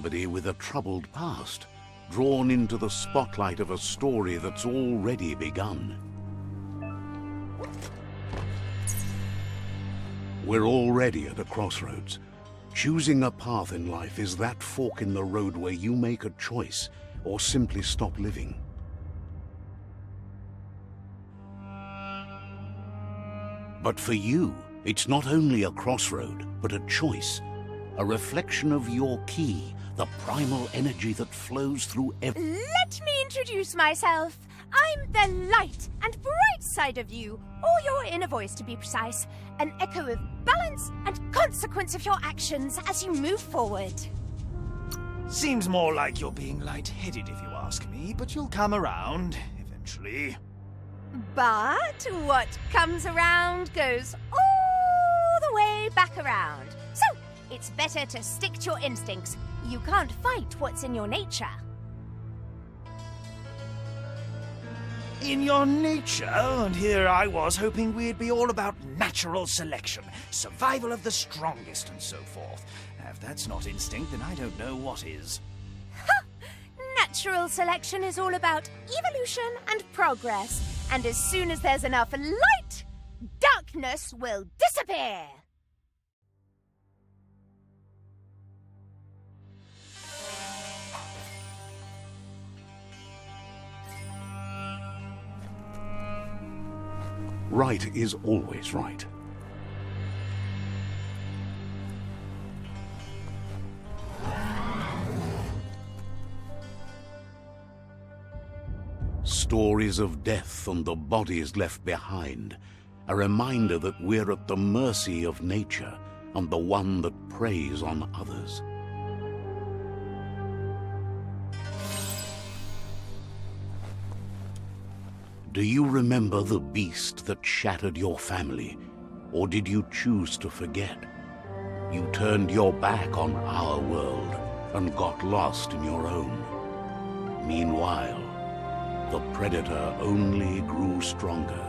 somebody with a troubled past, drawn into the spotlight of a story that's already begun. We're already at a crossroads. Choosing a path in life is that fork in the road where you make a choice or simply stop living. But for you, it's not only a crossroad, but a choice. A reflection of your key, the primal energy that flows through every... Let me introduce myself. I'm the light and bright side of you, or your inner voice to be precise. An echo of balance and consequence of your actions as you move forward. Seems more like you're being light-headed if you ask me, but you'll come around, eventually. But what comes around goes all the way back around. So, it's better to stick to your instincts. You can't fight what's in your nature. In your nature, and here I was hoping we'd be all about natural selection, survival of the strongest and so forth. If that's not instinct, then I don't know what is. Ha! Natural selection is all about evolution and progress. And as soon as there's enough light, darkness will disappear. Right is always right. Stories of death and the bodies left behind. A reminder that we're at the mercy of nature and the one that preys on others. Do you remember the beast that shattered your family, or did you choose to forget? You turned your back on our world and got lost in your own. Meanwhile, the predator only grew stronger.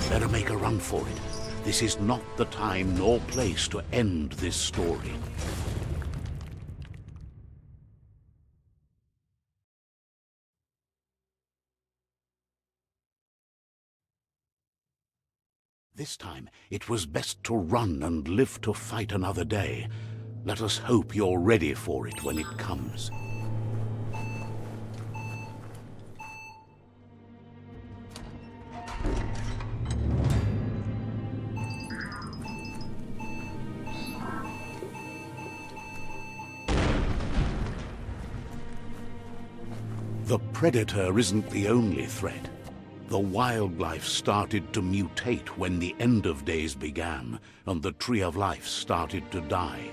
Better make a run for it. This is not the time nor place to end this story. This time, it was best to run and live to fight another day. Let us hope you're ready for it when it comes. The predator isn't the only threat. The wildlife started to mutate when the end of days began, and the tree of life started to die.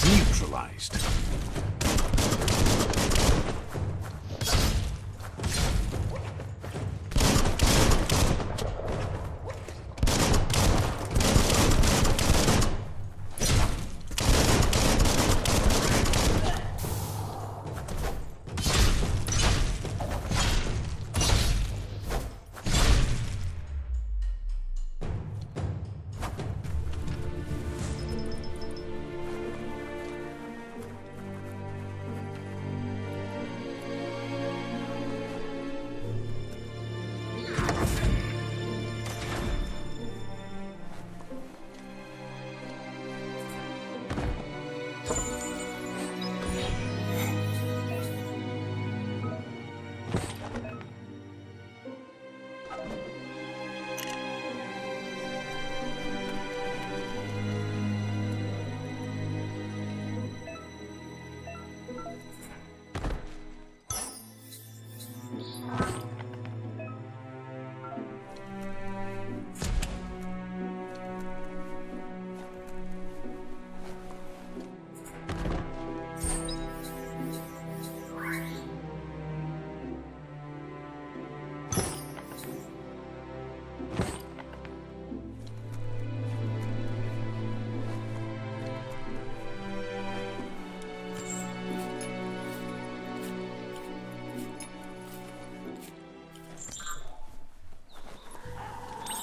Neutralized.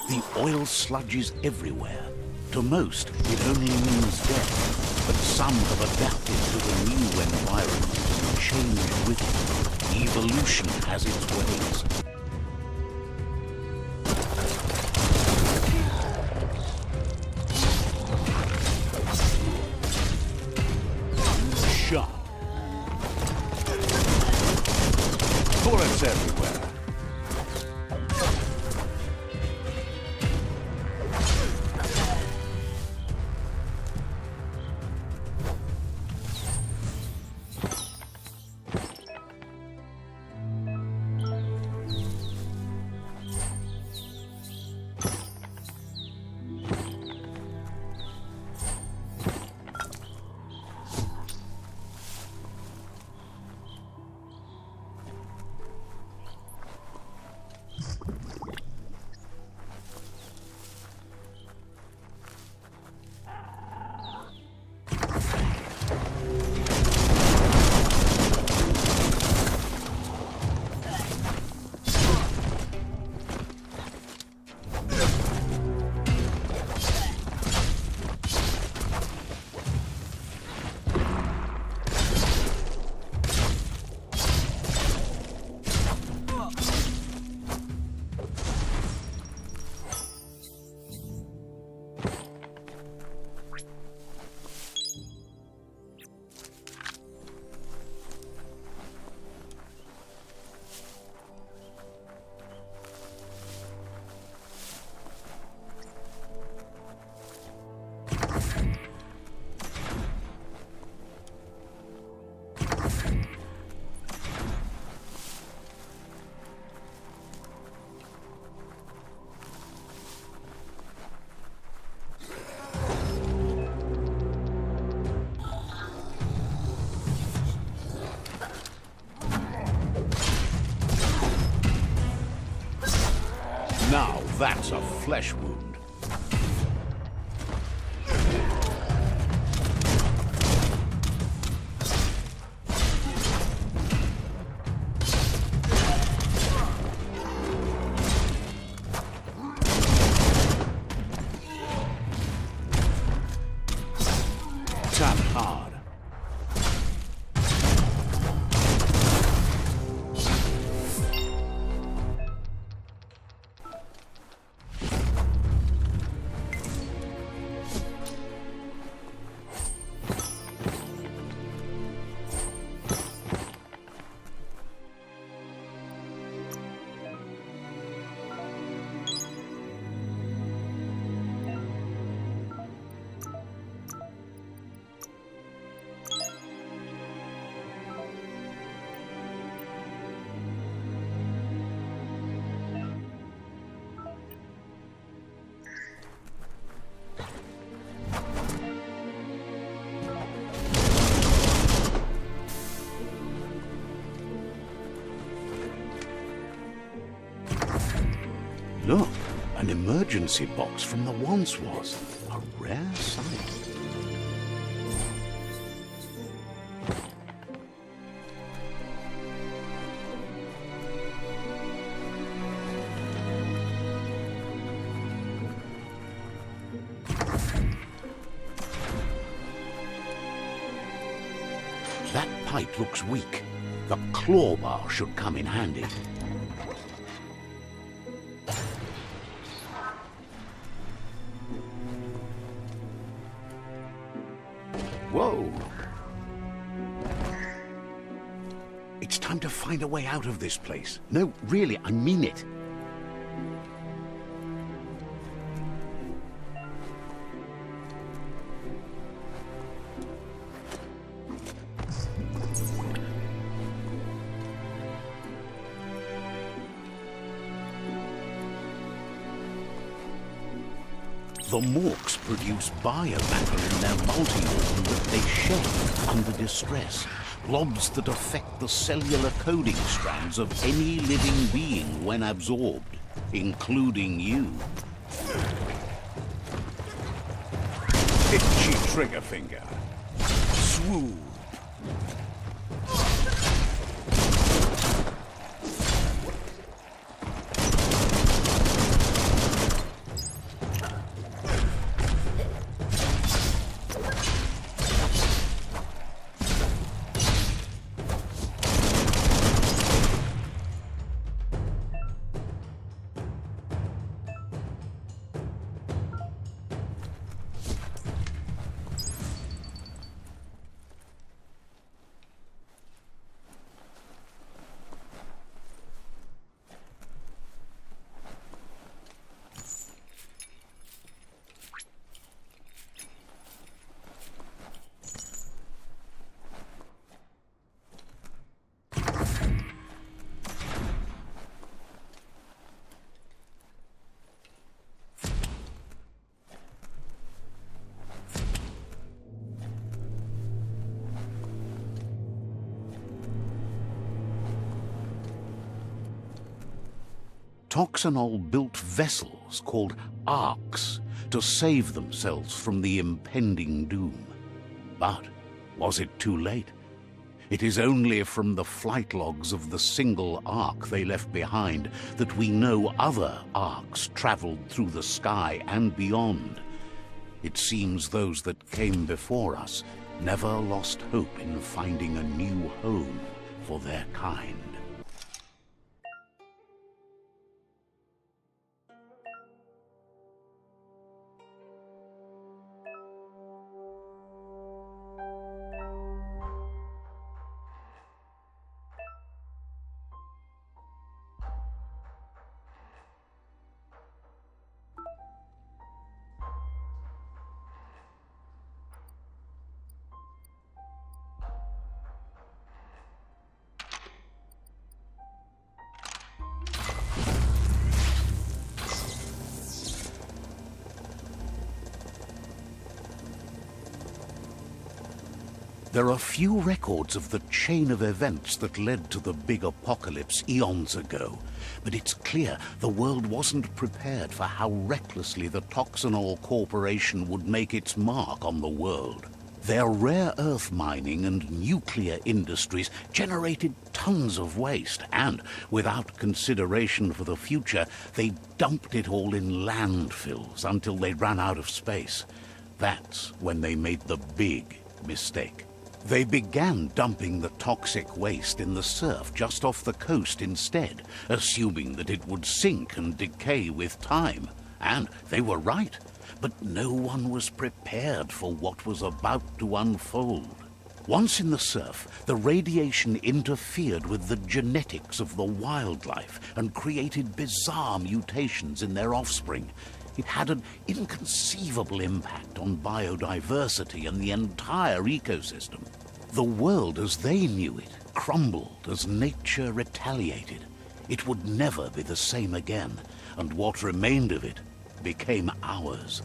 The oil sludges everywhere. To most, it only means death, but some have adapted to the new environment and changed with it. Evolution has its ways. Shot. Bullets everywhere. Now that's a flesh wound. Tap hard. Look, an emergency box from the once was. A rare sight. That pipe looks weak. The claw bar should come in handy. Whoa! It's time to find a way out of this place. No, really, I mean it. The MORKS produce biomatter in their multi-organ that they shed under distress. Blobs that affect the cellular coding strands of any living being when absorbed, including you. Itchy trigger finger. Swoop. Toxanol built vessels called arks to save themselves from the impending doom. But was it too late? It is only from the flight logs of the single ark they left behind that we know other arks traveled through the sky and beyond. It seems those that came before us never lost hope in finding a new home for their kind. There are few records of the chain of events that led to the big apocalypse eons ago, but it's clear the world wasn't prepared for how recklessly the Toxanol Corporation would make its mark on the world. Their rare earth mining and nuclear industries generated tons of waste, and without consideration for the future, they dumped it all in landfills until they ran out of space. That's when they made the big mistake. They began dumping the toxic waste in the surf just off the coast instead, assuming that it would sink and decay with time. And they were right, but no one was prepared for what was about to unfold. Once in the surf, the radiation interfered with the genetics of the wildlife and created bizarre mutations in their offspring. It had an inconceivable impact on biodiversity and the entire ecosystem. The world as they knew it crumbled as nature retaliated. It would never be the same again, and what remained of it became ours.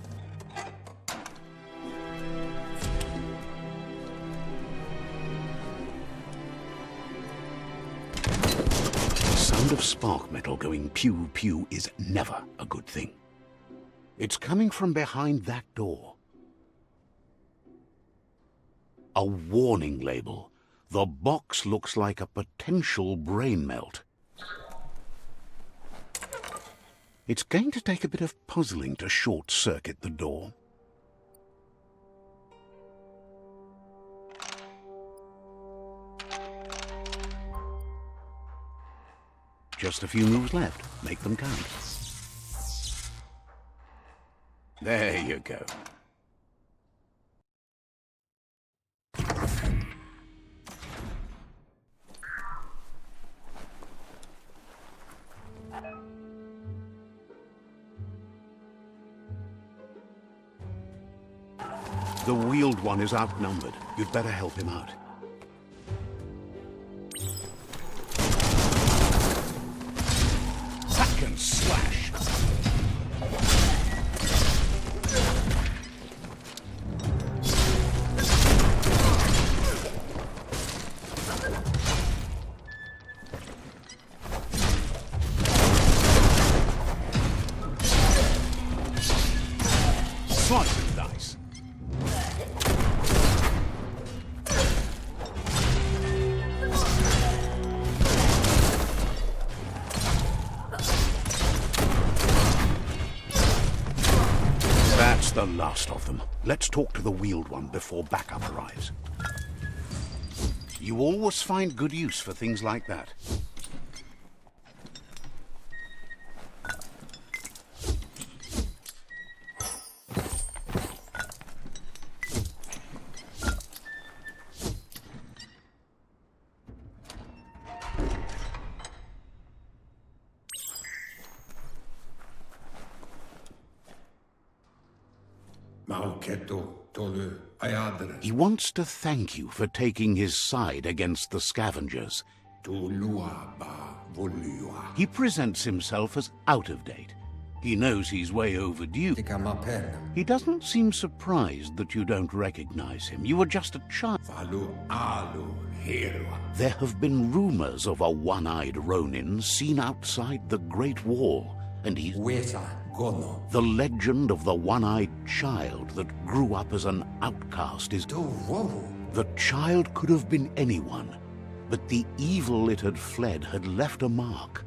The sound of spark metal going pew-pew is never a good thing. It's coming from behind that door. A warning label. The box looks like a potential brain melt. It's going to take a bit of puzzling to short-circuit the door. Just a few moves left. Make them count. There you go. The wheeled one is outnumbered. You'd better help him out. Second slash. Slice and dice. That's the last of them. Let's talk to the wheeled one before backup arrives. You always find good use for things like that. He wants to thank you for taking his side against the scavengers. He presents himself as out of date. He knows he's way overdue. He doesn't seem surprised that you don't recognize him. You were just a child. There have been rumors of a one-eyed Ronin seen outside the Great Wall, and he's... The legend of the one-eyed child that grew up as an outcast is... The child could have been anyone, but the evil it had fled had left a mark.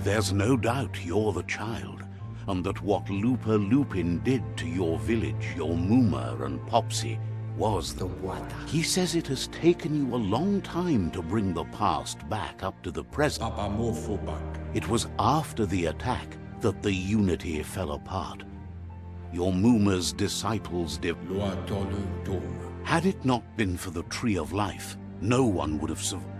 There's no doubt you're the child, and that what LUPA-LUPIN did to your village, your Muma and Popsy, was the water. He says it has taken you a long time to bring the past back up to the present. It was after the attack that the unity fell apart. Your Muma's disciples Had it not been for the Tree of Life, no one would have survived.